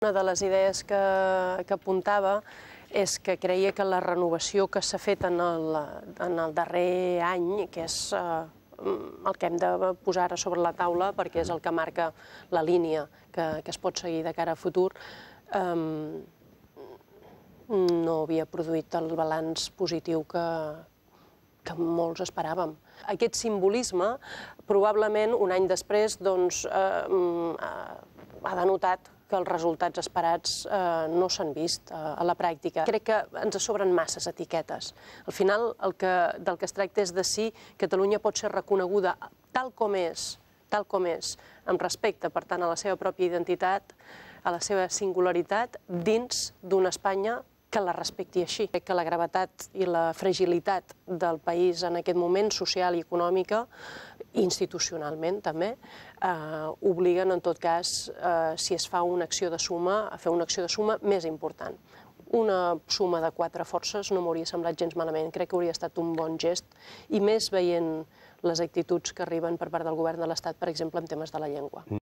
Una de les idees que apuntava és que creia que la renovació que s'ha fet en el darrer any, que és el que hem de posar ara sobre la taula perquè és el que marca la línia que es pot seguir de cara a futur, no havia produït el balanç positiu que molts esperàvem. Aquest simbolisme, probablement un any després, ha denotat que els resultats esperats no s'han vist a la pràctica. Crec que ens sobren masses etiquetes. Al final, del que es tracta és de si Catalunya pot ser reconeguda tal com és, amb respecte, per tant, a la seva pròpia identitat, a la seva singularitat, dins d'una Espanya que la respecti així. Crec que la gravetat i la fragilitat del país en aquest moment, social i econòmica, institucionalment també, obliguen, en tot cas, si es fa una acció de suma, a fer una acció de suma més important. Una suma de 4 forces no m'hauria semblat gens malament, crec que hauria estat un bon gest, i més veient les actituds que arriben per part del govern de l'Estat, per exemple, en temes de la llengua.